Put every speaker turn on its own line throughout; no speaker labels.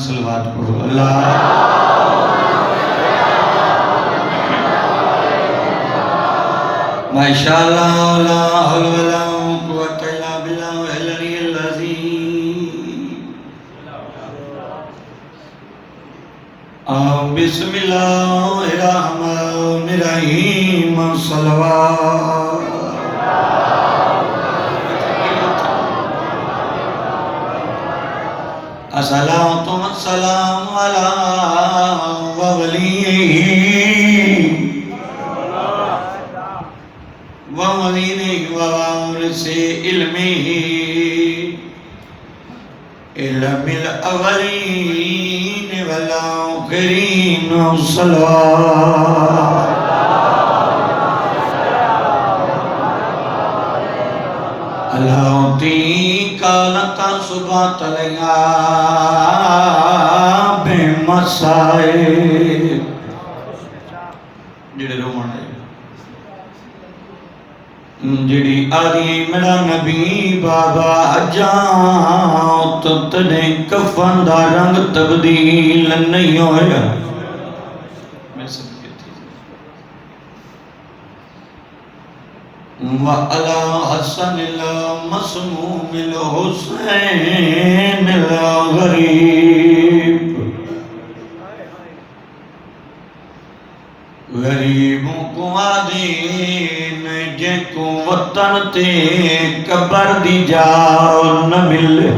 صلوات پڑھو اللہ ماشاءاللہ لا حول ولا قوة الا باللہ العلی العظیم بسم اللہ الرحمن الرحیم صلوات الصلاۃ والسلام علی ولیہ ومدینہ ووارث علمہ علم الاولین والآخرین صلوات الہوتی کالتا صبح تلیا بے مسائب جڑے رومان ہے جڑی آدھی میرا نبی بابا جاؤ تو تنے کفن دا رنگ تبدیل نہیں ہویا میں سب کہتی وَعَلَى حَسَنِ الْمَسْمُومِ الْحُسَيْنِ الْغَرِيبِ غریبوں کو آدین جن کو وطن تے قبر دی جاؤ نہ ملے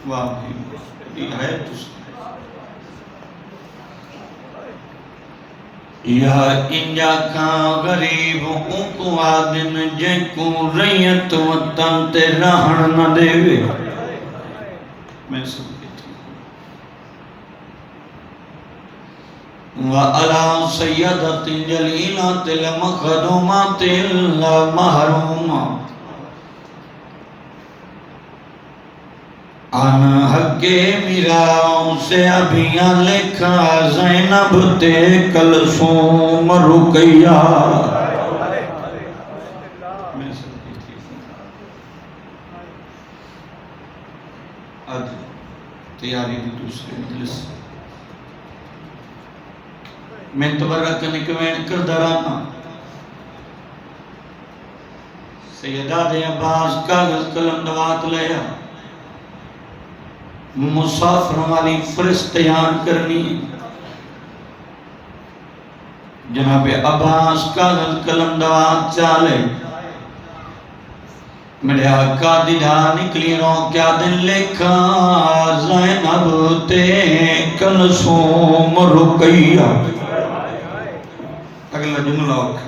واقعی یہ ہے یا انجا کا غریبوں کو آدین جن کو ریت وطن تے رہن نہ دے میں سب وَعَلَى سَيَّدَةِ جَلِيلَةِ الْمَخْدُومَةِ الْمَحْرُومَةِ عن حق میراؤں سے ابھیاں لکھا زینب تے کلثوم رقیہ آج تیاری دی دوسرے مجلس میں تبرک نکوین کردرانا سیدہ دے عباس کاغذ قلم دوات لیا مسافر والی فرستیان کرنی جناب عباس کاغذ قلم دوات چالے میرے آقا دیدھا نکلی رو کیا دن لکھا زینب تے کلثوم رقیہ اگلا جملہ ہوگا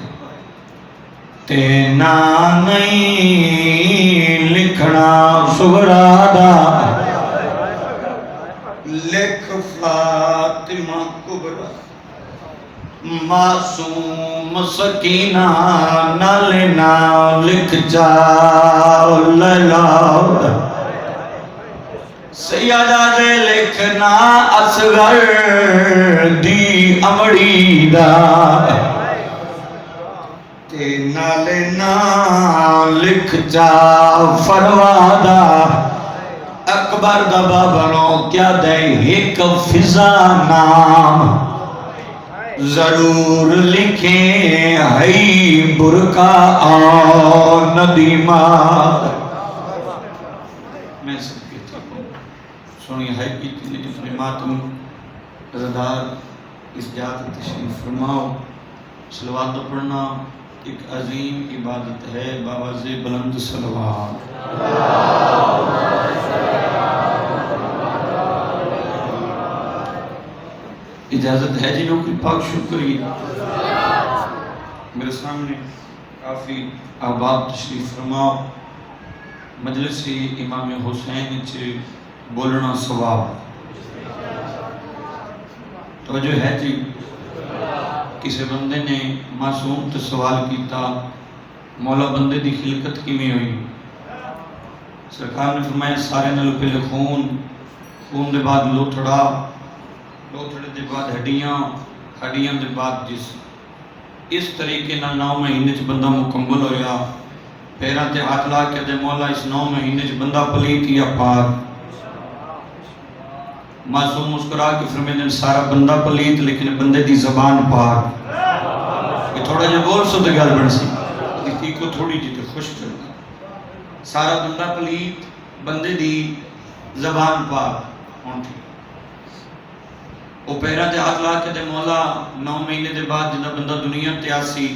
تینا نہیں لکھنا سغرادا لکھ فاطمہ کبرا معصوم سکینہ نہ لینا لکھ جاؤ لیلا سیادہ دے لکھنا اصغر دی امڑی دا لینا لکھ جا فروادا اکبر دا بابنوں کیا دے ایک فضا نام ضرور لکھیں ہی برکا اور ندیمہ میں سب کہتا ہوں سنی ہے کتنی جتنے ماتم رضادار اس جات تشریف فرماؤ صلوات پڑھنا ایک عظیم عبادت ہے باواز بلند صلوات اجازت ہے جنہوں کی پاک شکری میرے سامنے کافی آباد تشریف فرماؤ مجلسی امام حسین چے بولنا ثواب توجہ ہے جی کسی بندے نے معصوم تو سوال کیتا مولا بندے دی خلقت کی میں ہوئی سرکار نے فرمایا سارے نلو پہلے خون دے بعد لوتھڑا لوتھڑے دے بعد ہڈیاں دے بعد جسم اس طریقے نہ 9 مہینے چ بندہ مکمل ہویا پیران تے ہاتھ لا کے دے مولا اس 9 مہینے چ بندہ پلیت یا پاک معصوم مسکرا کے فرمیندے نے سارا بندہ پلیت لیکن بندے دی زبان پاک. یہ تھوڑا جا بول سو تو گل بن سی دیتی کو تھوڑی جی تے خوش کرنا. سارا بندہ پلیت بندے دی زبان پاک ہون ٹھیک. وہ پیرا دے ہاتھ لا کے دے مولا 9 مہینے دے بعد جنہ بندہ دنیا تے آسی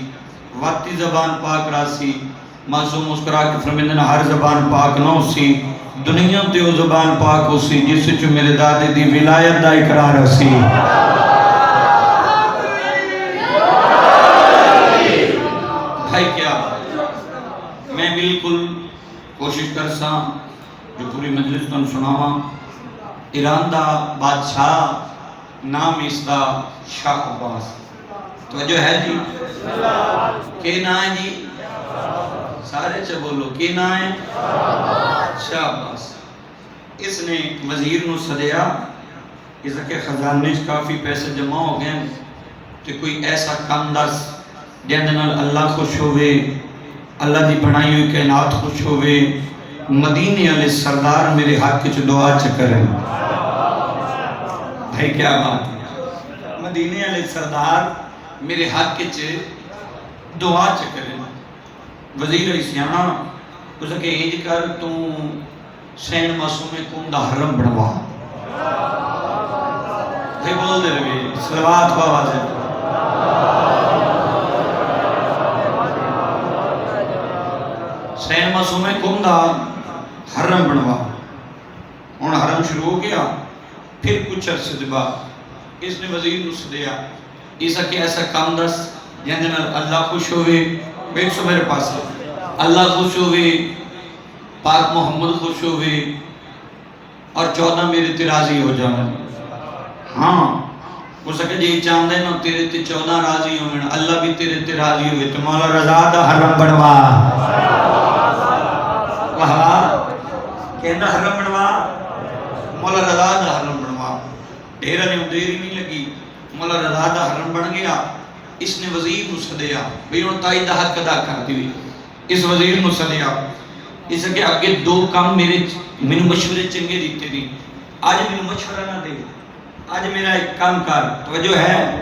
واتی زبان پاک راسی. معصوم مسکرا کے فرمیندے نے ہر زبان پاک نہ سی دنیا تے وہ زبان پاک ہو سی جس چو میرے دادے دی ولایت دا اقرار ہو سی. بھائی کیا میں بالکل کوشش کر سا جو پوری مجلس تن سناوا. ایران دا بادشاہ نام اس دا شاہ عباس. توجہ ہے جی کہ نا ہے جی سارے چا بولو کہ نا ہے شاہ عباس. اس نے وزیر نو سدیا اس کے خزانے کافی پیسے جمع ہو گئے کہ کوئی ایسا کام دس جن نال اللہ خوش ہوئے اللہ دی بنائی ہوئی کائنات خوش ہوئے مدینے والے سردار میرے حق چ دعا چکریں. بھائی کیا بات ہے مدینے والے سردار میرے حق چ دعا چکریں. وزیر علی سیانا اس کے انج کر تو سین معصوم قوم دا حرم بنوا. بھائی بول دے رہے صلوات بابا سے سین معصوم قوم دا حرم بنوا. ہن حرم شروع ہو گیا. پھر کچھ عرصے دے بعد اس نے وزیر نو سدیا اس کے ایسا کام دس جن نال اللہ خوش ہوئے. بیٹھ سو میرے پاس اللہ خوش ہوئے پاک محمد خوش ہوئے اور 14 میرے تے راضی ہو جانا. ہاں وہ سکے جی چاندے نا تیرے تے 14 راضی ہوئے اللہ بھی تیرے تے راضی ہوئے تو مولا رضا دا حرم بنوا. کہنا حرم بنوا مولا رضا دا حرم بنوا. ڈیرہ نے دیری نہیں لگی مولا رضا دا حرم بن گیا. اس نے وزیر نو سدیا بھئی انہوں تائی دا حق ادا کر دی. اس وزیر نو سدیا اس کے آگے 2 کام میرے مشورے چنگے دیتے دی. آج میرے مشورہ نہ دے آج میرا ایک کام کر. توجہ ہے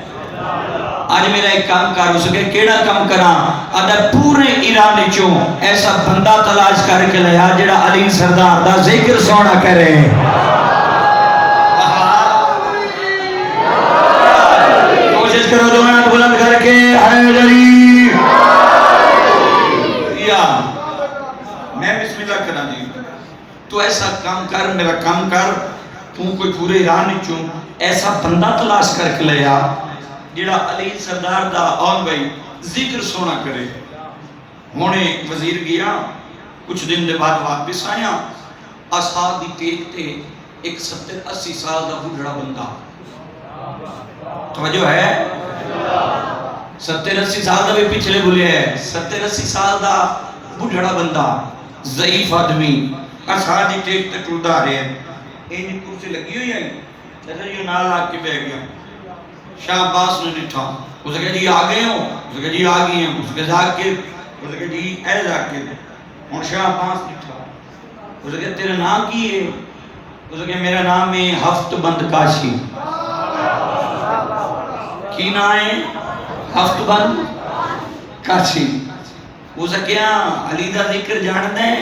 آج میرا ایک کام کر. اس کے کیڑا کام کرا اگر پورے ایران چوں ایسا بندہ تلاش کر کے لیا جڑا علی سردار دا ذکر سونا کرے. کوشش کرو دو ہاتھ بلند کر کے حیدری یا میں بسم اللہ کرا دی. تو ایسا کام کر میرا کام کر تو کوئی پورے ایران چوں ایسا بندہ تلاش کر کے لیا جڑا علی سردار دا آن بھائی ذکر سونا کرے. ہونے وزیر گیا کچھ دن دے بعد واپس آیا. اصحاب دی ٹیک تے ایک 70-80 سال دا بڑھڑا بندہ. توجہ ہے 70-80 سال دا بھی پچھلے بھولے ہے 70-80 سال دا بڑھڑا بندہ ضعیف آدمی اصحاب دی ٹیک تے ٹوڑا رہے ہیں. اینی کرسی لگی ہوئی آئی جیسے یہ نال آ کے بہ گیا. شاہ عباس نے نٹھا اس نے کہا جی آگئے ہو اس نے کہا جی آگئے ہیں. اس نے کہا کہ اس نے کہا جی اے جاکر اور شاہ عباس نٹھا اس نے کہا تیرا نام کی ہے. اس نے کہا میرا نام ہے ہفت بند کاشی. کی نام ہے ہفت بند کاشی. اس نے کہا علی دا ذکر جان دیں.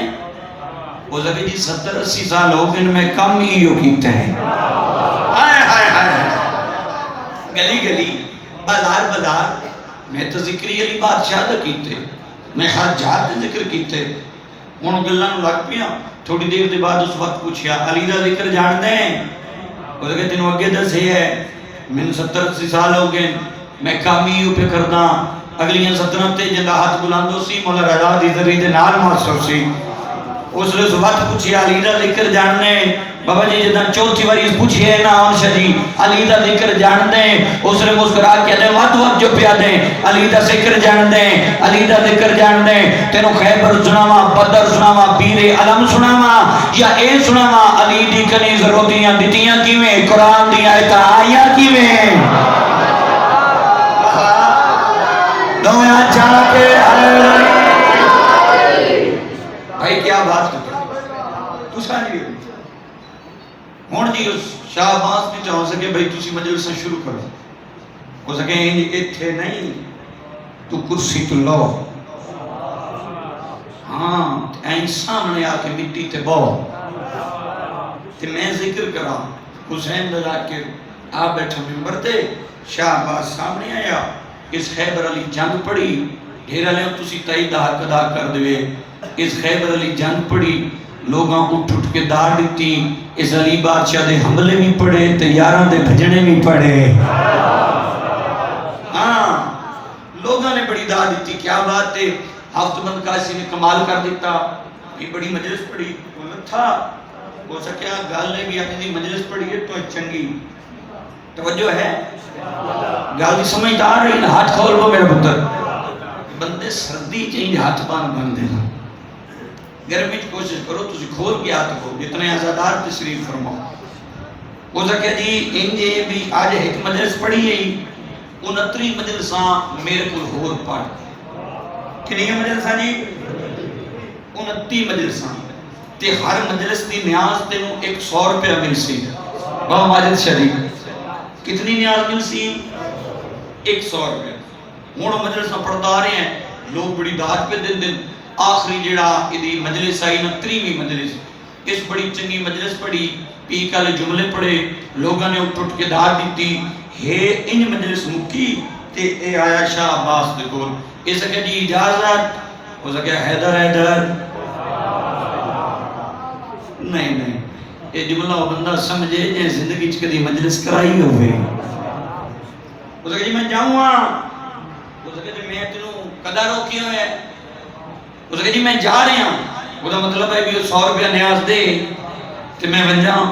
وہ زبی جی 70-80 سال ہو گئے میں کم ہی ہو کیتے ہیں. گلی گلی بازار بازار میں تو ذکری علی بادشاہ دا کیتے میں ہر جات دے ذکر کیتے. ان گلہ نو لگ پیا. تھوڑی دیر دے بعد اس وقت پوچھیا علی دا ذکر جان دیں. وہ زبی تینوں اگے دس ہے میں 70-80 سال ہو گئے میں کم ہی ہو پہ کرنا. اگلیاں 17 تے جندہ ہاتھ بلاندو سی مولا رضا دی ذریعے دے نال محسوس سی. اس نے وقت پوچھی علی دا ذکر جاننے. بابا جی جدہ چوتھی باری اس پوچھی ہے نا آن شاہ جی علی دا ذکر جان دیں. اس نے مسکرا کیا دیں وقت جو پیا دیں علی دا ذکر جان دیں علی دا ذکر جان دیں. تینوں خیبر سناوا بدر سناوا پیر علم سناوا یا اے سناوا علی دی کنی ضرورتیاں دیتیاں کیویں قرآن دی آیت آیا کیویں. دو یہاں چاہ کے بھائی کیا بات کرتے تو سانی ہوں جی اس شاہ عباس نے چاہ سکے بھائی تسی مجلس شروع کرو، ہو سکے اتھے نہیں تو کرسی تو لو، ہاں این سامنے آ کے مٹی تے بو تے میں ذکر کرا، حسین دا ذاکر آ بیٹھا ممبر تے، شاہ عباس سامنے آیا، اس خیبر علی جنگ پڑی، ڈھیرہ لیں تسی تائید حق ادا کر دوے، اس خیبر علی جنگ پڑی، لوگاں اٹھ اٹھ کے دار دیتی، اس علی بادشاہ دے حملے بھی پڑے تے یاراں دے بھجنے بھی پڑے، ہاں لوگاں نے بڑی دار دیتی، کیا بات ہے، ہفت بند کاسی نے کمال کر دیتا، یہ بڑی مجلس پڑی، وہ تھا ہو سکیا گال نے بھی اپنی مجلس پڑی ہے تو چنگی توجہ ہے، گال بھی سمجھدار رہی، ہاتھ کھول وہ میرا پتر، بندے سردی چاہیے ہاتھ پان بن دینا، گرمی کوشش کرو تسی کھول کے ہاتھ کو، جتنے آزادار تشریف فرماؤ، ہو سکیا جی انجے بھی آج ایک مجلس پڑی ہے، 29 مجلساں میرے کو ہور پڑھ، کنی مجلساں جی 29 مجلساں، تے ہر مجلس دی نیاز تے نو 100 روپیہ مل سی، بابا ماجد شریف کتنی نیاز مل سی 100 روپیہ، ہون مجلساں پڑھتا رہے ہیں، لوگ بڑی داد پہ دن دن، آخری جڑا ادھی مجلس آئی 29ویں مجلس، اس بڑی چنگی مجلس پڑھی، پی کالے جملے پڑھے، لوگاں نے اٹھ اٹھ کے داد دیتی، ہے انج مجلس مکی، تے اے آیا شاہ عباس دے کول، اس کہ جی اجازت، ہو سکے حیدر حیدر، نہیں یہ جملہ وہ بندہ سمجھے جے زندگی چکے دی مجلس کرائی ہوئے، ہو سکے جی میں جاؤں ہو سکے جی میں تنوں قدر روکی ہوئے، ہو سکے جی میں جا رہے ہیں، وہ دا مطلب ہے بھی 100 روپیہ نیاز دے کہ میں بن جاؤں،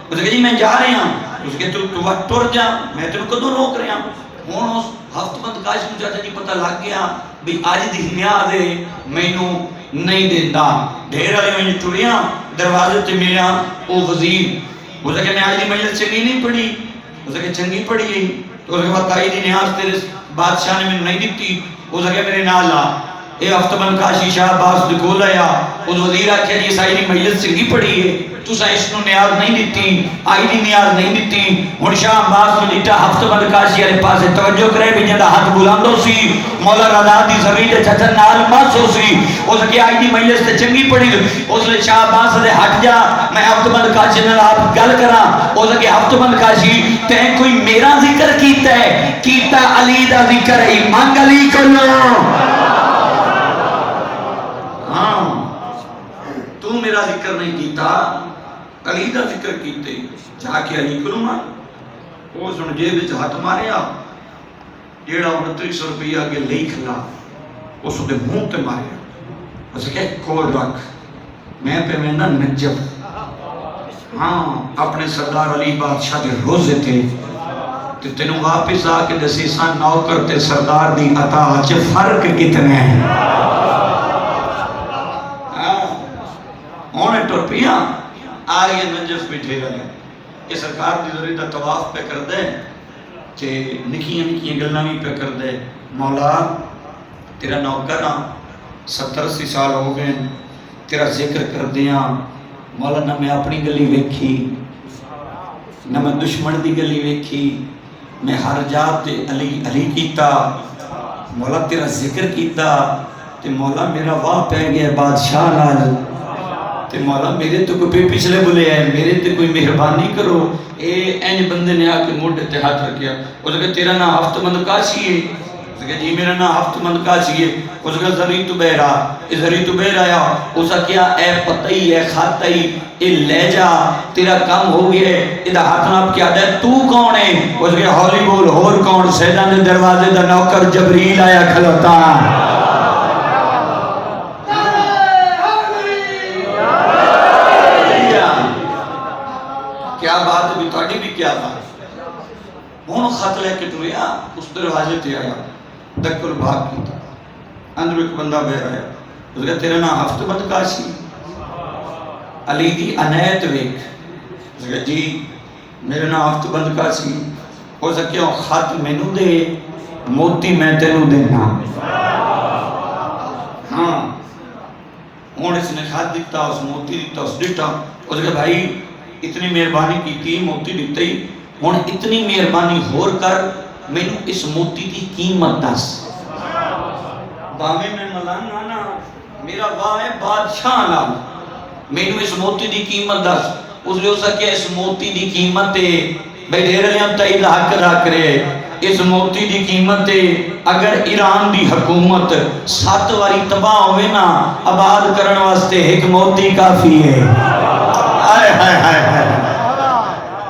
ہو سکے جی میں جا رہے ہیں، ہو سکے تو وقت ٹور جا، میں تنوں کدوں روک رہے ہیں، ہون اس ہفت بند کاش مجھا جی پتہ لگ گیا بھی آج دی نیاز ہے میں نوں نہیں دیتا، ڈھیر آئے میں ٹوڑیاں دروازے تے ملیا او وزیر، ہو سکے میں آج دی مجلس چنگی نہیں پڑھی، ہو سکے چنگی پڑھی گئی، تو ہو سکے بات آئی دی نیاز تیرے بادشاہ نے میں نہیں دیتی، ہو سکے میرے نالا اے ہفت بند کاشی شاہ عباس دے کول آیا، اس وزیر آکھیا جی سائی دی مجلس چنگی پڑھی ہے، تو سا اس نو نیاز نہیں دیتی، آئی دی نیاز نہیں دیتی، ہن شاہ عباس نے دیتا ہفت بند کاشی علی پاسے توجہ کرے بھی جندہ ہاتھ بلاندو سی، مولا رضا دی زمین دے چھتن نال ماس ہو سی، اس کی آئی دی مجلس تے چنگی پڑھی، اس لئے شاہ عباس دے ہٹ جا، میں ہفت بند کاشی نے آپ گل کرا، اس کی ہفت بند کاشی تین کوئی میرا ذکر کیتا ہے، کیتا علی دا ذکر ہے، مانگ علی کرو، ہاں تو میرا ذکر نہیں کیتا علی دا ذکر کیتے جا کے علی کروں نا، وہ سن جیب وچ ہاتھ ماریا، جیڑا 2900 روپیہ کے لئی کھلا اس دے منہ تے ماریا، اس کہ کول رکھ میں پہ میں نہ نجب، ہاں اپنے سردار علی بادشاہ دے روزے تھے تینوں واپس آ کے دسیسان نوکر تے سردار دی عطا چے فرق کتنے ہیں، ہونے ٹرپیاں آئیے نجف بیٹھے رہے، یہ سرکار دی ذریعہ دا طواف پہ کر دے چھے نکیاں نکیاں گلنامی پہ کر دے، مولا تیرا نوکر 70-80 سال ہو گئے تیرا ذکر کر دیا، مولا نہ میں اپنی گلی ویکھی نہ میں دشمن دی گلی ویکھی، میں ہر جات علی علی کیتا، مولا تیرا ذکر کیتا، تے مولا میرا واہ پہ گیا بادشاہ نال، تے مولا میرے تو کوئی پچھلے بلے ہیں، میرے تے کوئی مہربانی کرو، اے این بندے نے آکے موڑے تے ہاتھ رکھیا، اس کہ تیرا نا ہفت مند کاشی ہے، اس کہ جی میرا نا ہفت مند کاشی ہے، اس کہ ذری تو بہرا، اے ذری تو بہر آیا، اس کیا اے پتائی اے خاتائی اے لے جا تیرا کام ہو گئے، ادھا ہاتھ ناپ کیا دے تو کون ہے، اس کہ ہولی بول ہور کون، سیدان دے دروازے دا نوکر جبریل آیا کھلوتا، کیا بات بھی تھوڑی بھی کیا بات، ہون خط لے کے ٹویا اس دروازے تے آیا، دکل بھاگ کی تھا، اندر ایک بندہ بہر آیا، اس کہا تیرا نا ہفت بند کاشی، علی دی انیت ویک، اس کہا جی میرے نا ہفت بند کاشی، ہو سکیا خط مینو دے موتی میں تینو دینا، ہاں ہون اس نے خط دیتا، اس موتی دیتا، اس دیتا، اس کہا بھائی اتنی مہربانی کی موتی دیتے ہی ہوں اتنی مہربانی ہور کر مینوں اس موتی کی قیمت دس باویں میں ملانا نا میرا واہ ہے بادشاہ نال مینوں اس موتی دی قیمت دس اس لیے ہو سکے اس موتی دی قیمت ہے بھائی ڈھیر لیاں تائید حق ادا کرے اس موتی دی قیمت ہے اگر ایران دی حکومت 7 واری تباہ ہوئے نا آباد کرن واسطے ایک موتی کافی ہے آئے ہائے ہائے ہائے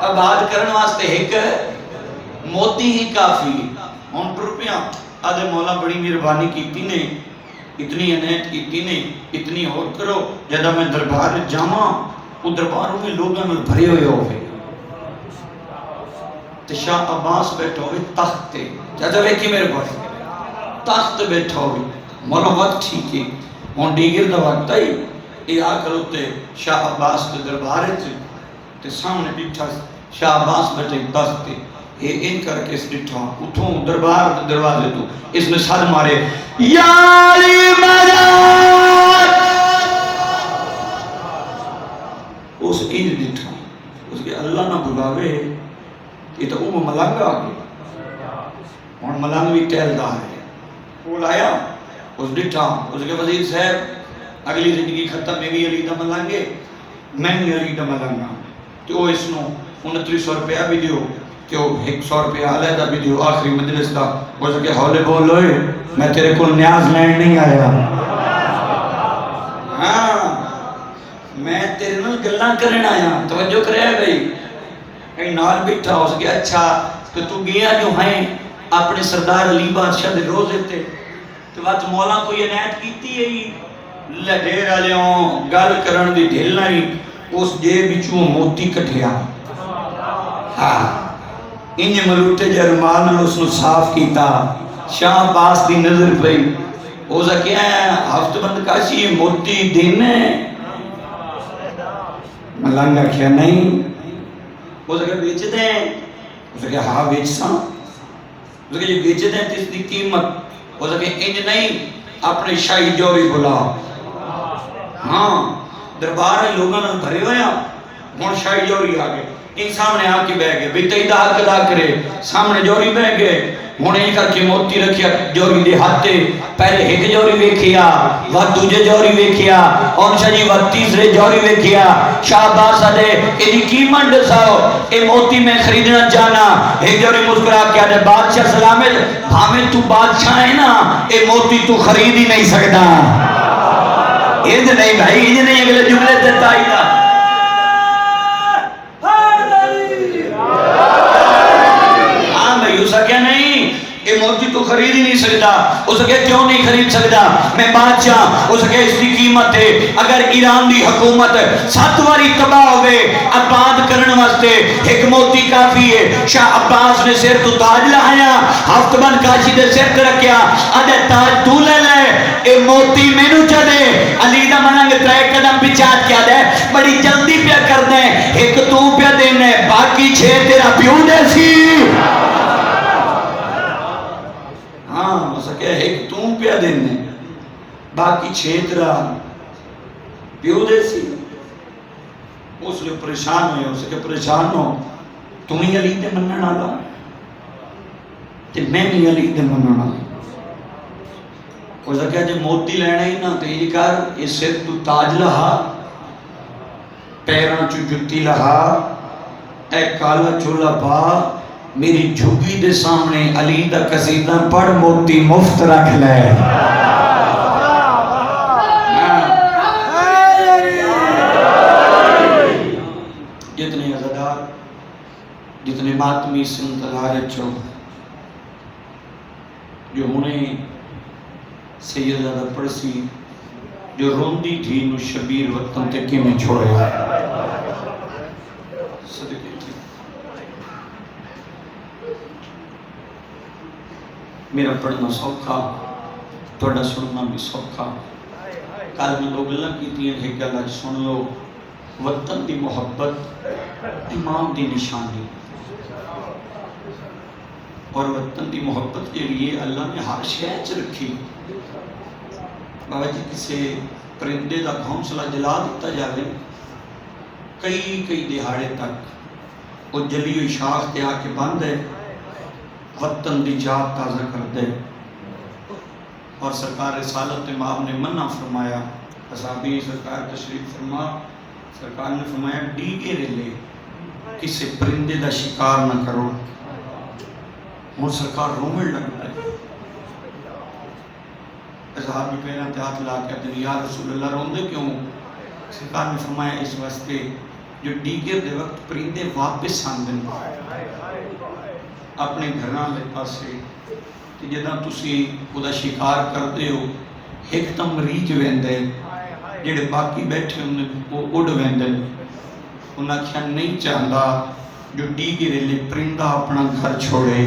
آباد کرن واسطے ایک موتی ہی کافی ہے ہون ٹر پیاں آدھے مولا بڑی مہربانی کیتی نے اتنی عنایت کیتی نے اتنی اور کرو جدہ میں دربار جاواں وہ درباروں میں لوگوں میں بھرے ہوئے ہوئے تو شاہ عباس بیٹھا ہوئے تخت تے چاہتا ہے کہ میرے پاس تخت بیٹھا ہوئے مولا وقت ٹھیک ہے ہون دیگر دا وقت آئی یہ آ کر ہوتے شاہ عباس کے دربارے تھے تے سامنے بیٹھا شاہ عباس بیٹھے تخت تے یہ ان کر کے اس ڈٹھا اتھوں دربار دروازے تو اس نے سر مارے یا علی مدد اس ان ڈٹھا اس کے اللہ نہ بلاوے یہ تو ملنگ آگے اور ملنگ بھی ٹہلدار ہے وہ لایا اس ڈٹھا اس کے وزیر صاحب اگلی زندگی ختم میں بھی علی دا ملنگے میں بھی علی دا ملنگا تو اس نو 2900 روپیہ بھی دیو کہ وہ 100 روپیہ علیحدہ بھی دیو آخری مجلس دا وہ سکے ہولے بول ہوئے میں تیرے کو نیاز لینڈ نہیں آیا ہاں میں تیرے نال گلاں کرن آیا توجہ کرے بھائی اے نال بیٹھا ہو سکے اچھا تو گیا جو ہیں اپنے سردار علی بادشاہ دے روزے تے تو بات مولا کو یہ عنایت کیتی ہے لڈیر آلیوں گل کرن دی ڈھل نہیں اس جے بچوں موتی کٹھیا ہاں انج ملوٹے جرمان نے اس نے صاف کیتا شاہ عباس دی نظر پئی ہو سکیا ہے ہفت بند کاشی موتی دینے ملنگا کیا نہیں ہو سکیا بیچ دیں ہو سکیا ہاں بیچ ساں ہو سکیا یہ بیچ دیں تیس دی قیمت ہو سکیا انج نہیں اپنے شاہی جوری بلا ہاں دربار ہے لوگاں نے بھرے ہویا ہون شاہی جوری آگے ان سامنے آ کے بہ گئے بیٹے دا حق ادا کرے سامنے جوری بہ گئے ہونے ہی کر کے موتی رکھیا جوری دے ہاتھے پہلے ایک جوری ویکھیا وقت دوجے جوری ویکھیا اور شاہ جی وقت تیسرے جوری ویکھیا شاہ عباس آدھے ایدی قیمت دساؤ اے موتی میں خریدنا جانا ایک جوری مسکرا کے آدھے بادشاہ سلامت بھامے تو بادشاہ ہے نا اے موتی تو خرید ہی نہیں سکتا اید نہیں بھائی اید نہیں اگلے جملے تے تائیدہ کیا نہیں یہ موتی تو خرید ہی نہیں سکتا اس کے کیوں نہیں خرید سکتا میں بادشاہ اس کے اس کی قیمت ہے اگر ایران دی حکومت 7 واری تباہ ہوئے آباد کرن واسطے ایک موتی کافی ہے شاہ عباس نے سر تو تاج لہایا ہفت بند کاشی دے سر تے رکھیا آدھے تاج تو لے لے اے موتی مینو چڑے علی دا مننگ 3 قدم پچھات کیا دے بڑی جلدی پیا کر دیں ایک تو پیا دینے باقی 6 تیرا پیوں دے سی ہاں ہو سکے ایک تم پیا دینے باقی 6 تیرا پیو دے سی اس لئے پریشان ہوئے ہو سکے پریشان ہو تمہیں علی دے منن آلا تے میں بھی علی دے منن آلا ہو سکے جب موتی لینا ہی نا تو یہ کار یہ سر تو تاج لہا پیران چو جتی لہا اے کالا چولا پا میری جھگی دے سامنے علی دا قصیدہ پڑھ موتی مفت رکھ لے جتنے عزدار جتنے ماتمی سنتظار اچھو جو انہیں سیدہ پڑسی جو روندی تھی نو شبیر وطن تکی میں چھوڑے صدقے میرا پڑھنا سوکھا توڑا سننا بھی سوکھا کال میں لوگ اللہ کی تین ہے کہ اللہ سن لو وطن دی محبت امام دی نشانی اور وطن دی محبت کے لیے اللہ نے ہر شہچ رکھی بابا جی کسے پرندے دا گھونسلہ جلا دیتا جاوے کئی دہاڑے تک وہ جلی ہوئی شاخ تے آ کے بند ہے، وطن دی جات تازہ کر دے. اور سرکار رسالت امام نے منع فرمایا، اصحابی سرکار تشریف فرما، سرکار نے فرمایا ڈیگے رلے کسی پرندے دا شکار نہ کرو. وہ سرکار رومن لگ پائے، اصحابی پیرا تے ہاتھ لا کے کہتے یا رسول اللہ روندے کیوں؟ سرکار نے فرمایا اس واسطے جو ڈیگر دے وقت پرندے واپس آندن اپنے گھراں دے پاسے، کہ جداں تسی خدا شکار کرتے ہو ایک تم ریج ویندے، جڑے باقی بیٹھے ہوندے وہ اڑ ویندے. انہاں کیا نہیں چاہتا جو ڈیگر لے پرندہ اپنا گھر چھوڑے.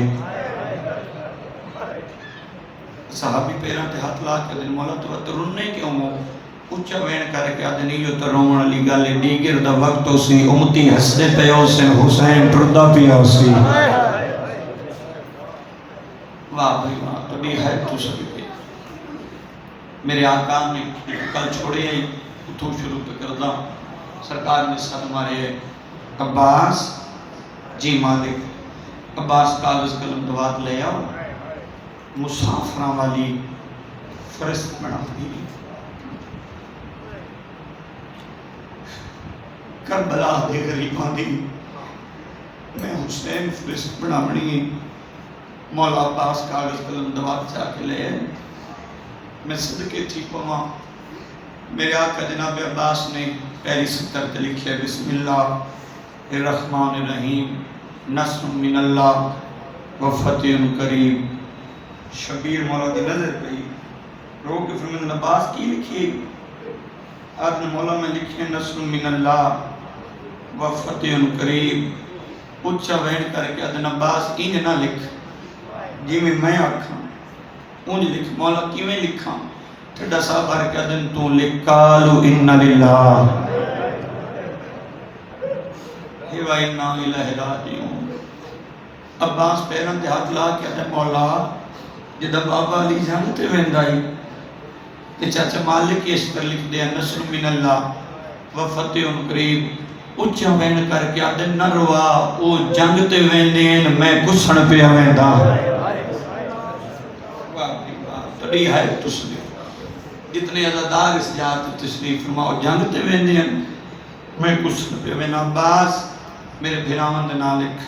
صحابی پیران تے ہاتھ لا کے دن مولا تو رننے کیوں ہو؟ اچھا وین کر کے آدھے نہیں جو تو رومن علی گالے ڈیگر دا وقت ہو سی، امتی حسدے پہ ہو سے، حسین پردہ پیا ہو سی. واہ بھائی واہ، تو بھی ہے تو سبھی پہ. میرے آقا نے کل چھوڑے ہیں اتھو شروع پہ کردہ. سرکار نے ساتھ ہمارے عباس جی مالک، عباس کاغذ قلم دوات لے آؤ، مسافران والی فرست بنا پڑی. کربلا دے غریبان دی میں حسین فرست بنا بنی. مولا عباس کاغذ قلم دوات جا کے لے. میں صدقے تھی پوا میرے آقا جناب عباس نے پہلی سطر تے لکھے بسم اللہ الرحمن الرحیم نصر من اللہ و فتح قریب. شبیر مولا دی نظر پہ رو کے فرمین عباس کی لکھی؟ آدھنے مولا میں لکھے نصر من اللہ و فتح قریب. اچھا وین کر کے آدھنے عباس انج نہ لکھ جی میں آکھاں انج لکھ. مولا کیویں لکھاں؟ تھڑا صاحب بھر کے آدھنے تو لکھ قالوا ان للہ و انا الیہ راجعون. عباس پیران تے ہاتھ لا کے آدھنے مولا جدہ بابا علی جنگ تے ویندائی تے چاچا مالک اس پر لکھ دیا نصر من اللہ و فتح قریب. اچھا وین کر کے آدھے نہ روا او جنگ تے ویندین میں گسن پہ ویندا. تڑی ہے تسلی اتنے عزادار اس جات تشریف فرماؤ جنگ تے ویندین میں گسن پہ ویندا. عباس میرے بھراون دے نام لکھ.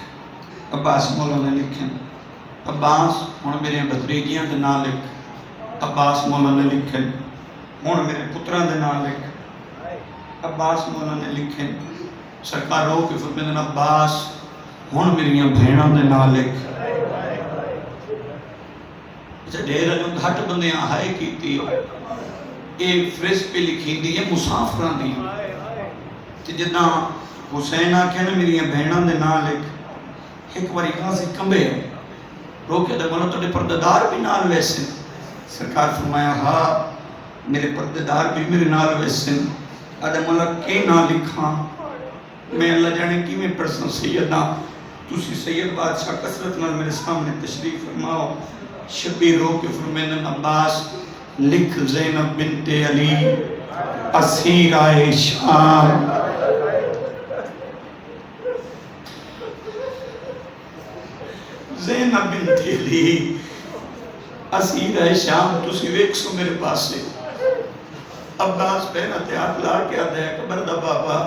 عباس مولا نے لکھیں. عباس ہون میرے بھتریجیاں دے نام لکھ. عباس مولا نے لکھیں. ہون میرے پتران دے نام لکھ. عباس مولا نے لکھیں. سرکار رو کے فرمیدن عباس ہون میری بھیناں دے نام لکھ. اچھا ڈھیر جو گھٹ بندے آئے کیتی ایک فریس پہ لکھی دی ہے مسافران دی. جدنا حسین آکھے نا میری بھیناں دے نام لکھ. ایک باری غازی کمبے رو کے دے مولا تو پردیدار بھی نال ویسے. سرکار فرمایا ہاں میرے پردیدار بھی میرے نال ویسے. آدھے مولا کے نام لکھاں؟ میں اللہ جانے کی میں پرسن سیدنا تُسی سید بادشاہ کثرت نال میرے سامنے تشریف فرماؤ. شبیر رو کے فرمیدن عباس لکھ زینب بنت علی اسیرہ شام. زینب بنت علی اسیرہ شام تُسی ویک سو میرے پاس سے. عباس پہنا تے ہاتھ لا کے آدھے قبر دا بابا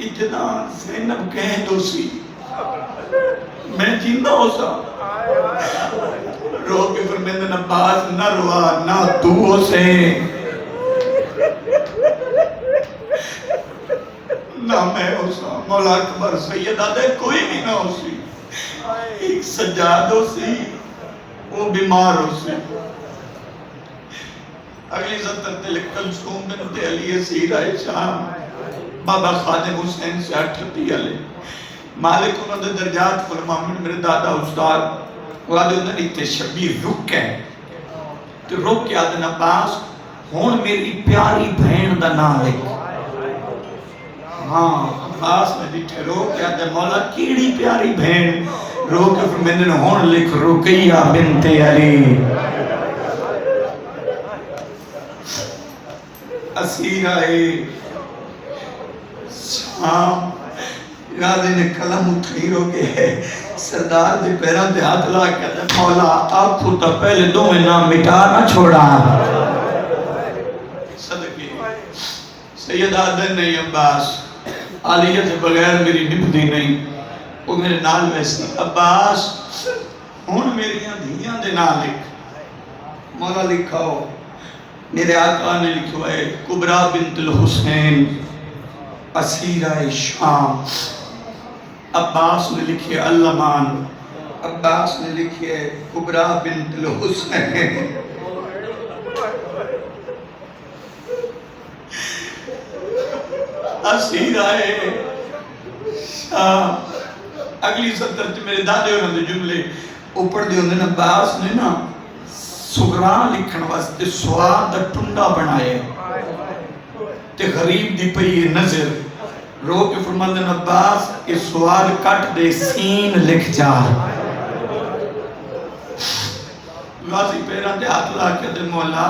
اتنا زینب کہہ دو سی میں جیندہ ہو سا. رو کے فرمیدن عباس نہ روا نہ تو ہو سے نہ میں ہو سا. مولا اکبر سید آدھے کوئی بھی نہ ہو سی. ایک سجاد ہو سی وہ بیمار ہو سی. اگلی سطر تلک کلثوم بنت علی اسیرہ شام بابا خادم حسین سے 38 علی. مالک انہوں نے درجات فرمامن میرے دادا استاد وعدے انہوں نے تے شبیر رک ہے تو رک کے آدھنا عباس ہون میری پیاری بہن دا نام لکھ. ہاں عباس میں لکھے رو کے آدھے مولا کیڑی پیاری بہن؟ رو کے فرمیدن ہون لکھ رقیہ بنت علی اسیرہ شام غازی نے قلم اٹھائی رو کے سردار دے پیراں تے ہاتھ لا کے مولا آنکھوں تا پہلے دو میں نام مٹا نہ چھوڑا صدقے سید آدھن نہیں عباس عالیہ سے بغیر میری نبھدی نہیں وہ میرے نال ویسی عباس ہون میری دھیاں دے نال لکھ مولا لکھاؤ میرے آقا نے لکھوا ہے کبرا بنت الحسین اسیرہ شام عباس نے لکھے اللمان عباس نے لکھے کبرا بنت الحسین اسیرہ شام اگلی سطر میرے دادے ہونے دے جملے اوپر دے ہونے عباس نے نا سگران لکھن واسطے سواد دا ٹنڈا بنائے تے غریب دی پئی نظر رو کے فرمان دے عباس کہ سواد کٹ دے سین لکھ جا غازی پیران دے ہاتھ لا کے دے مولا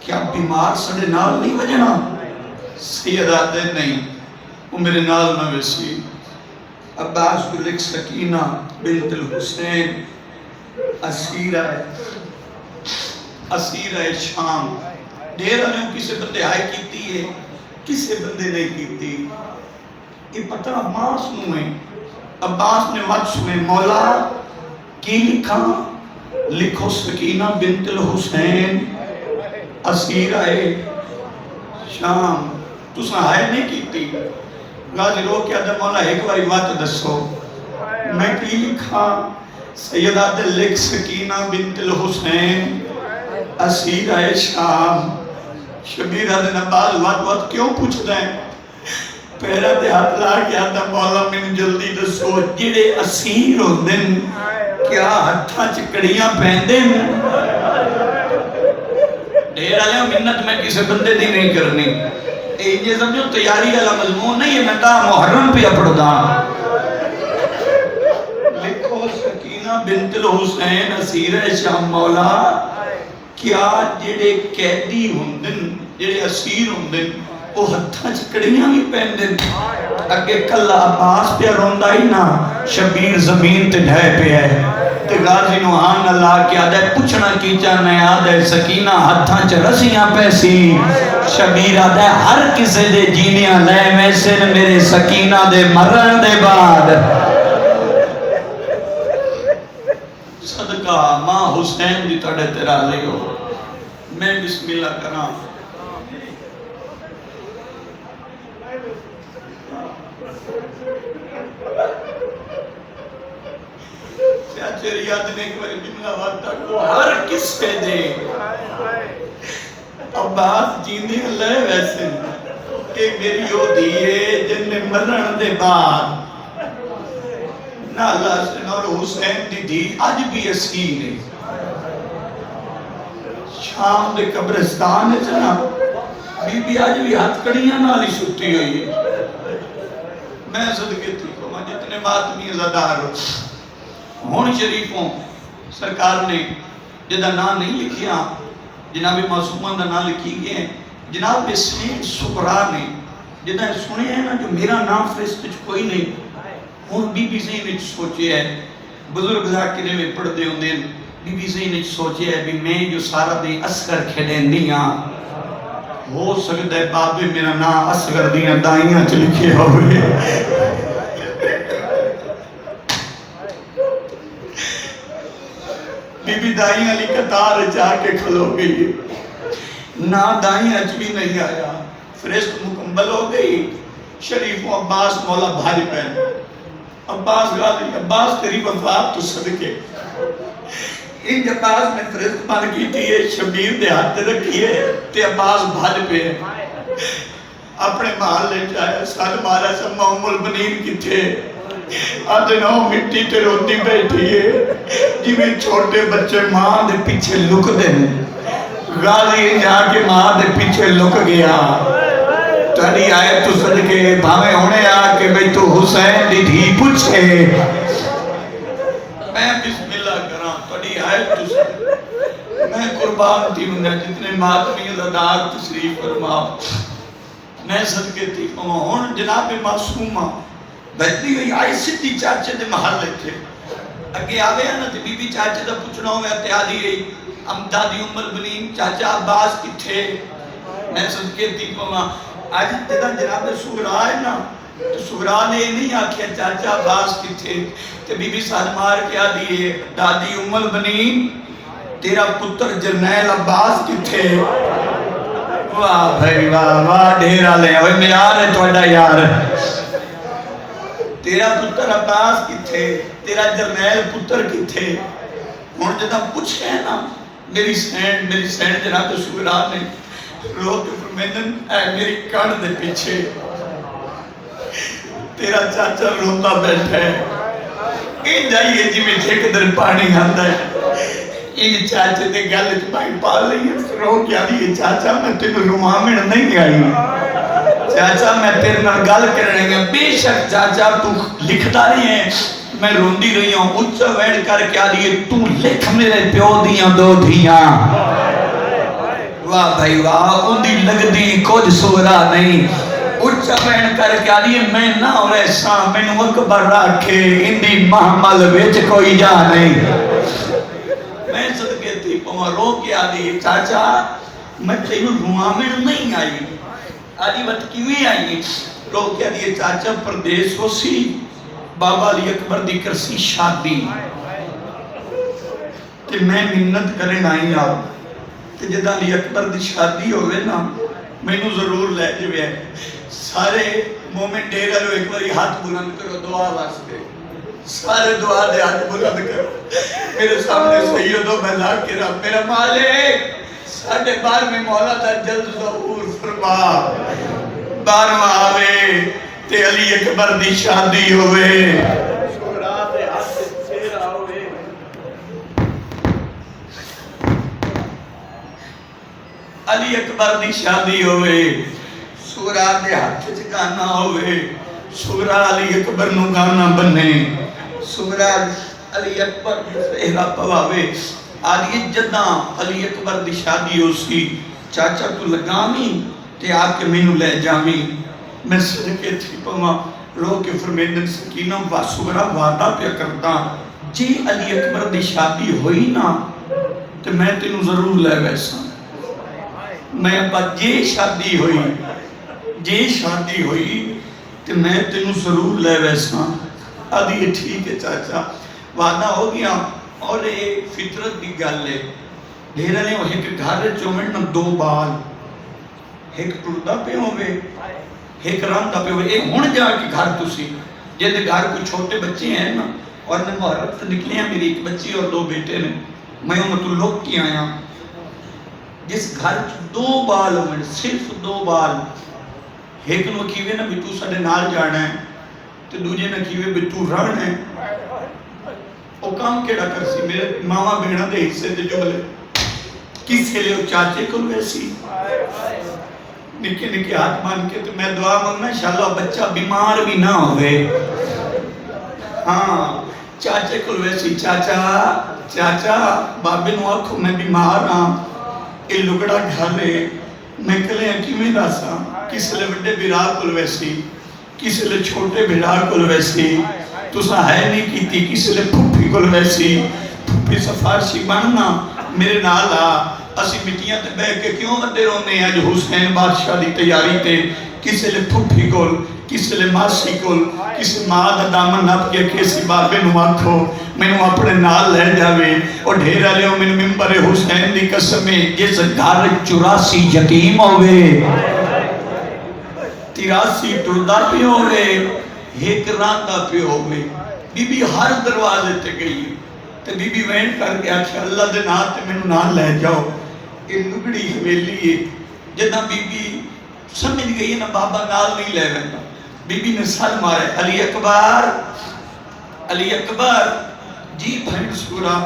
کیا بیمار سڑے نال نہیں وجنا سیدہ دے نہیں وہ میرے نال نہ ویسی عباس کو لکھ سکینہ بنت الحسین اسیرہ شام دیر نے کسے بندے آئے کیتی ہے کسے بندے نہیں کیتی یہ پتہ عباس نو ہے عباس نے مت سنے مولا کی لکھا لکھو سکینہ بنت الحسین اسیرہ شام تو سہائے نہیں کیتی غازی رو کیا دے مولا ایک باری بات دسو میں کی لکھا سیدہ دے لکھ سکینہ بنت الحسین اسیرہ شام شبیرہ دے نبال وات کیوں پوچھ دیں پہلے دے ہاتھ لا کے آتا مولا میں جلدی دسو جڑے اسیر ہو دن کیا ہتھا چکڑیاں پہندن دیر آلے منت میں کسے بندے دی نہیں کرنی یہ سمجھو تیاری والا مضمون نہیں ہے میں تا محرم پہ اپڑ دا لکھو سکینہ بنت الحسین اسیرہ شام مولا کیا جڑے قیدی ہوندن جڑے اسیر ہوندن وہ ہتھاں چکڑیاں بھی پہندن اگے کل عباس پہ روندہ ہی نا شبیر زمین تے ڈھائے پہ ہے تے غازی نو آن اللہ کیا دے پوچھنا کی چاہنے آدھے سکینہ ہتھاں چ رسیاں پیسی شبیر آدھے ہر کسے دے جینیاں لے میسن میرے سکینہ دے مرن دے بعد صدقہ ماں حسین دی تڑے تیرا لے ہو میں بسم اللہ کرا چاچر یاد نے ایک باری جملہ وقتا کو ہر کس پہ دے عباس جیندی اللہ ویسے کہ میری ہو دیئے جن نے مرن دے بعد نالا حسین اور حسین دی دی آج بھی اسکین ہے شام دے قبرستان ہے چنا بی بی آج بھی ہاتھ کڑیاں نالی ستی ہوئی ہے میں صدقے تھی کو میں جتنے بات نہیں زدار ہون شریفوں سرکار نے جدہ نام نہیں لکھیا جناب معصومان دا نام لکھی گئے جناب اسمین سکرا نے جدہ سنے ہیں نا جو میرا نام فرست کوئی نہیں ہون بی بی سے ہی سوچے ہے بزرگ ذاکرے میں پڑھ دے ہوں دن بی بی سے ہی سوچے ہے بھی میں جو سارا دے اسکر کھڑے دیاں ہو سکتا ہے بابے میرا نام اسکر دیاں دائیاں چلکے ہوئے بی بی دائیاں لی قطار جا کے کھلو گئی نہ دائیاں اچ بھی نہیں آیا فرشت مکمل ہو گئی شریف و عباس مولا بھاری پہن عباس غازی عباس تیری وفات تو صدقے ان عباس نے فرشت بن کی تھی شبیر دے ہاتھ رکھی ہے تے عباس بھاری پہ اپنے محل لے جائے سال مارا سا ام البنین کی تھے آدھے نو مٹی تے روتی بیٹھی ہے جی میں چھوٹے بچے ماں دے پیچھے لک دیں غازی جا کے ماں دے پیچھے لک گیا تاری آئے تو صدقے بھاوے ہونے آ کے بھئی تو حسین دی دھی پوچھے میں بسم اللہ کرا تاری آئے تو صدقے میں قربان تھی انہیں جتنے ماتمی زدار تشریف فرما میں صدقے تھی ہوں جناب معصوم بہتی ہوئی آئی سیدھی چاچے دے محلے تھے اگے آوے نا تے بی بی چاچے دا پوچھنا ہوئے تے آدھی گئی دادی ام البنین چاچا عباس کتھے میں صدقے تھی آج جدہ جناب سغرا ہے نا تو سغرا نے نہیں آکھیا چاچا عباس کتھے تے بی بی ساتھ مار کے آدھی ہے دادی ام البنین تیرا پتر جرنیل عباس کتھے واہ بھائی واہ ڈھیرا لے اوہ میار ہے توڑا یار تیرا پتر عباس کتھے تیرا جرنیل پتر کتھے ہون جدہ پوچھے نا میری سینڈ جناب سغرا نے رو کے فرمیدن اے میری کڑ دے پیچھے تیرا چاچا روتا بیٹھا ہے این جائیے جی میں ٹھیک در پانی آندہ ہے ان چاچے دے گالے چپائی پال لئی ہے رو کیا دیئے چاچا میں تینوں روامن نہیں آئی چاچا میں تیرے نال گال کرنے گا بے شک چاچا تو لکھتا نہیں ہے میں روندی رہی ہوں اچھا ویڈ کر کیا دیئے تو لکھ میرے پیو دیاں دو دھیاں واہ بھائی واہ ان دی لگ دی کچھ سورا نہیں اچھا بہن کر کے آدھی میں نہ ہو رہے ساں میں نو اکبر رکھے ان دی محمل ویچ کوئی جا نہیں میں صدقے تھی پہاں رو کے آدھی چاچا میں تینوں روامن نہیں آئی آدھی بات کیویں آئی رو کے آدھی چاچا پردیس ہو سی بابا علی اکبر دی کرسی شادی کہ میں منت کریں آئی آپ کہ جدہ علی اکبر دی شادی ہوئے نا میں نو ضرور لے جوئے سارے مومن ڈیرہ لو ایک باری ہاتھ بلند کرو دعا واسطے سارے دعا دے ہاتھ بلند کرو میرے سامنے سیدو بلا کے رب میرا مالک 12:30 میں مولا دا جلد ظہور فرما 12واں آوے تے علی اکبر دی شادی ہوئے شورا دے ہاتھ چہرہ ہوئے علی اکبر دی شادی ہوئے سورا دے ہاتھ گانا ہوئے سورا علی اکبر نو گانا بنے سورا علی اکبر سہرا پواوے آدھی جدہ علی اکبر دی شادی ہو سی چاچا تو لگامی تے آکے میں نو لے جامی میں صدقے تھی پوا رو کے فرمیدن سکینہ سورا وعدہ پہ کرتا جی علی اکبر دی شادی ہوئی نا تے میں تینوں ضرور لے ویسا میں ابا جے شادی ہوئی تو میں تینوں ضرور لے ویسا آدھی یہ ٹھیک ہے چاچا وعدہ ہو گیا اور ایک فطرت دی گل ہے ڈھیرہ نے ایک گھر چومن نہ 2 بال ایک ٹردہ پہ ہوئے ایک راندہ پہ ہوئے ایک ہون جا کے گھر تو سی جیسے گھر کوئی چھوٹے بچے ہیں نا اور میں محرب سے نکلے ہیں میری ایک بچی اور 2 بیٹے نے میں ہوں تو لوگ کی آیا جس گھر 2 بال ہوئے صرف 2 بال ایک نو کیوے نا بھی تو ساڑے نال جانا ہے تو دوجے نہ کیوے بھی تو رہن ہے وہ کام کیڑا کر سی میرے ماما بیڑا دے حصے دے جو بلے کس کے لئے چاچے کو ویسی نکے ہاتھ مان کے تو میں دعا مانگنا انشاءاللہ بچہ بیمار بھی نہ ہوئے ہاں چاچے کو ویسی چاچا بابے نو آکھو میں بیمار ہاں یہ لگڑا گھر ہے میں کلے ہیں کی میں راسا کس لئے بڑے بیرار کل ویسی کس لئے چھوٹے بیرار کل ویسی تو سا ہے نہیں کی تھی کس لئے پھوپی کل ویسی پھوپی سفارشی بننا میرے نالا اسی مٹیاں تے بے کے کیوں بندے رونے ہیں جو حسین بادشاہ دی تیاری تے کس لئے پھوپی کل کس لئے ماسی کل کس ماں دا دامن نپ کے کسی بابے نو آکھو میں نو اپنے نال لے جاوے اور ڈھیرہ لے ہو میں ممبر حسین دی قسمیں جس گھر 84 یتیم ہوئے 83 ٹردہ پہ ہوئے ایک راندہ پہ ہوئے بی بی ہر دروازے تے گئی تے بی بی وین کر کے آچھا اللہ دے نات تے میں نو نال لے جاؤ یہ لگڑی حویلی ہے جدہ بی بی سمجھ گئی نا بابا نال نہیں لے وینا بی بی نے سر مارے علی اکبر جی بھائن سورا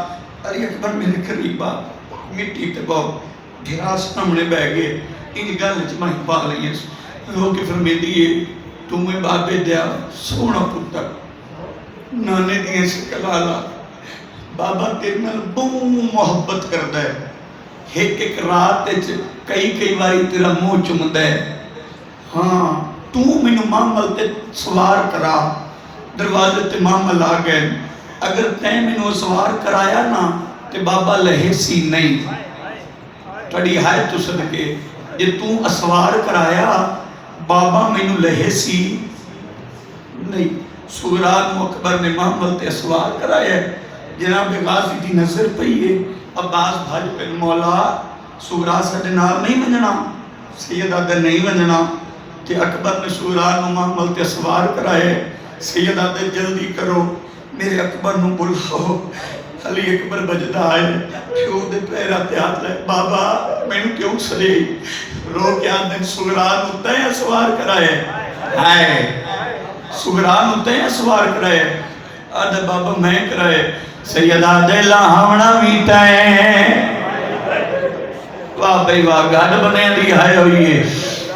علی اکبر میرے قریبا مٹی تے بہت گھرا سامنے بہ گئے ان گل جمعی پا لئی ہیں لوگ کے فرمے دیئے تمہیں بابے دیا سونا پتر نانے دیئے سے کلالا بابا تیرے نال بہت محبت کر دے ایک رات کئی باری تیرا منہ چمد ہے ہاں تو مینوں محمل تے سوار کرا. دروازے تے محمل آ گئے. اگر تیں مینوں سوار کرایا نا تے بابا لہے سی نہیں. تڑی ہائے تو صدقے جے تو اسوار کرایا بابا مینوں لہے سی نہیں. سغرا نو اکبر نے محمل تے اسوار کرایا. جناب غازی دی نظر پئی ہے. عباس بھاج پہ مولا سغرا ساڈے نال نہیں ونجنا, سید آدھے نہیں ونجنا. تے اکبر نے سغرا نو محمل تے اسوار کرائے. سید آدھے جلدی کرو میرے اکبر نو بلاؤ. علی اکبر بجدہ آئے پیو دے پیرا تے ہاتھ لے, بابا مینوں کیوں سلے رو کے آدھے سغرا نو تے اسوار کرائے. ہائے سغرا نو تے اسوار کرائے. آدھے بابا میں کرائے. سید آدھے لاہونا ویتا ہے. واہ بھئی واہ گاڑ بنے دی آئے ہوئی ہے.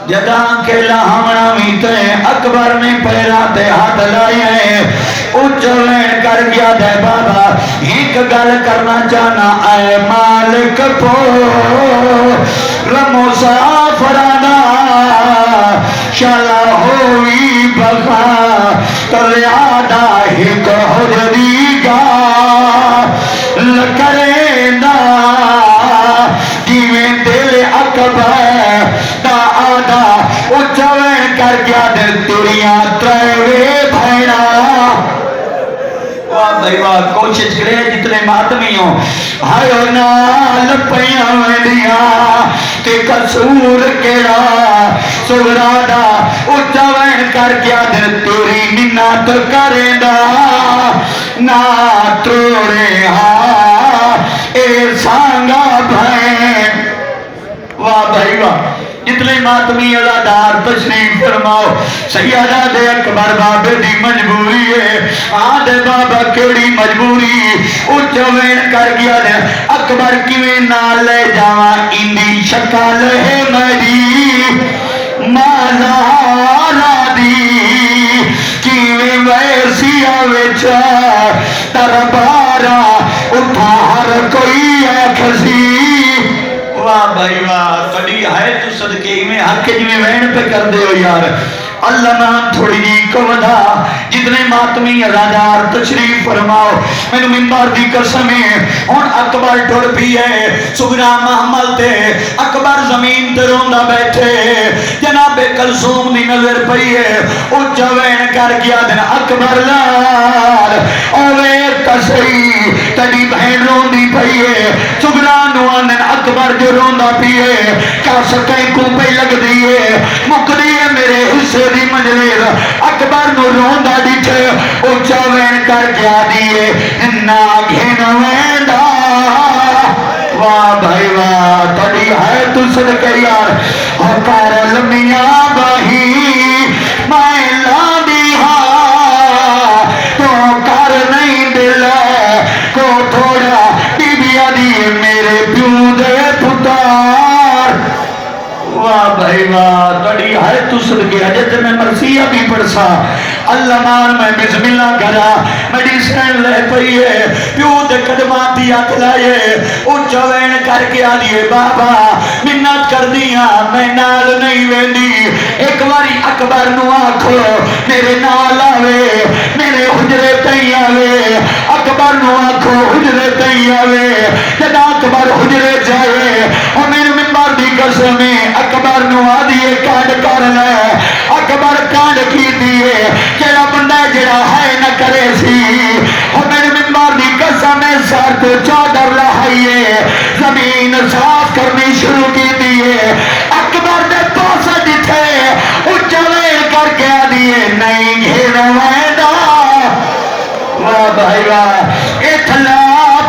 جداں کے لاہونا ویتا ہے اکبر نے پیرا تے ہاتھ لائے ہیں. اچھلین کر گیا دے بابا ایک گل کرنا چاہنا اے مالک پو رمسافرانا شالا ہوئی بخا کلیادا ایک حجری گا لکرینا جیویں دل اکبر دا آدھا اچھلین کر گیا دے تیریاں تریوے بھینا. بھائی واہ کوشش کرے جتنے ماتمی ہوں ہائیو نال پیاں ویڈیاں تے قصور کیڑا سغرا دا اچھا وین کر گیا دے تیری منت کریں دا نا توڑے ہاں اے سانگا بھائیں. واہ بھائی واہ جتنے ماتمی ازادار تشریف فرماؤ. سیدہ دے اکبر بابے دی مجبوری ہے. آدھے بابا کیڑی مجبوری اچھا وین کر گیا دے اکبر کیویں نہ لے جاواں اندی شکل ہے میری مازارہ دی کیویں ویسی آویچا دربارہ اتھا ہر کوئی ایکھسی. واہ بھائی واہ تڑی ہے تو صدقے میں حق جویں وین پہ کر دے ہو یار. اللہ نام تھوڑی جی کو ودا جتنے ماتمی ازادار تشریف فرماؤ. میں منبر دی قسمیں ہن اکبر ٹر بھی ہے سغرا محمل تے اکبر زمین تے روندا بیٹھے. جناب کلثوم دی نظر پئی ہے اچھا وین کر گیا دن اکبر لال اوے تسری تڑی بہن روندی پئی ہے. سغرا نو آندن اکبر جو روندا پیے کیا سکیں کو پہ لگ دیئے مک دیئے میرے حصے دی مجلیر. اکبر نو روندا دیچھے اچھا وین کر گیا دیئے نا گھن ویندا. واہ بھائی واہ تڑی ہے تو صدقے یار. حکار لمیاں باہی میں لاندی ہاں تو کر نہیں دل کو تھوڑا بی بیا دیئے میرے پیو دے پتار. واہ بھائی واہ تڑی ہے تو صدقے حجت میں مرثیہ بھی پڑھسا. اللہ مان میں بسم اللہ کرا میڈیسن لے پئیے پیو دے قدمات دی ہاتھ لائے اچھا وین کر کے آدھیے بابا منت کر دیا میں نال نہیں ویندی. ایک واری اکبر نو آکھو میرے نال آوے میرے حجرے تئی آوے. اکبر نو آکھو حجرے تئی آوے. جدا اکبر حجرے جائے اور میرے منبر دی قسمیں اکبر نو آدھیے کانڈ کر لے. اکبر کانڈ کی دیئے جڑا بندہ جڑا ہے نہ کرے سی. اور میرے منبر دی قسمیں سار کو چادر لہائیے زمین صاف کرنی شروع کی دیئے. اکبر دے پاسا جتھے اچھا وین کر کے آدھیے نہیں گھر ویدہ. واہ بھائی واہ اتلا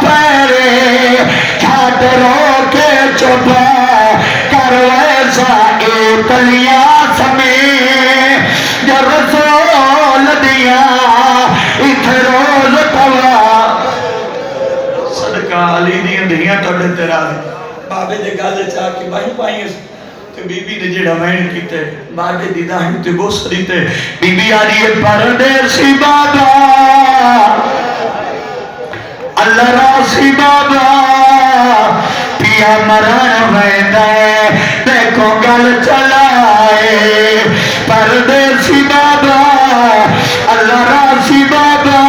پیرے چھاٹ رو کے چھپا کر ویسا اے تلیاں سمیں جو رسول دیا اتھ روز پوا. صدقہ علی دیا دیا توڑے تیرا بابے دے گالے چاہ کے بھائی پائیں تے بی بی نے جڑا وین کیتے بابے دی داہن تے بوس دیتے. بی بی آریے پردیسی بابا اللہ راسی بابا پیا مرن ویندے دیکھو گل چلائے
پردیسی بابا اللہ راسی بابا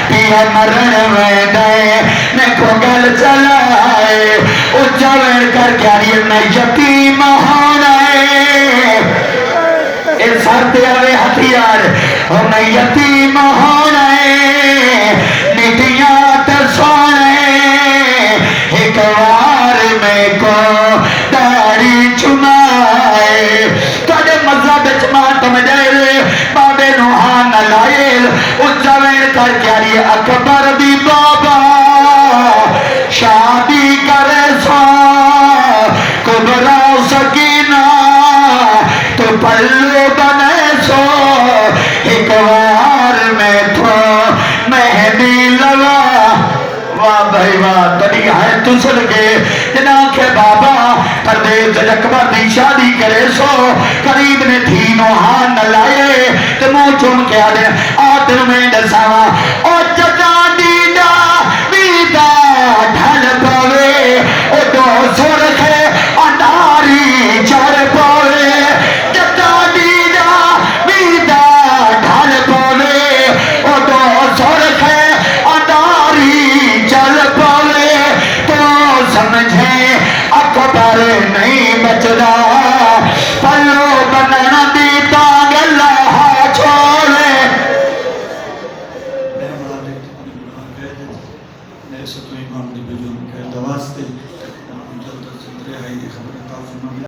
پیا مرن میں دے میں کو گل چلائے اچھا وین کر کے آئیے میں یتیم ہونا ہے اے سرتے ہوئے ہتھیار میں یتیم ہونا ہے نٹیاں ترسونے ایک وار میں کو داری چمائے توڑے مذہب ماتم جائے بابے نوحان لائل اچھا وین کر کے آئیے اکبر دی بابا شادی کرے سو کبرا سکینہ تو پلو بنے سو ایک وار میں تو مہدی لگا واہ بھائی واہ تڑی ہے تسل کے جناں کے بابا پردیس اکبر دی شادی کرے سو قریب نے تھی نوحان لائے تو منہ چوم کے آدھے آدھر میں ڈساوا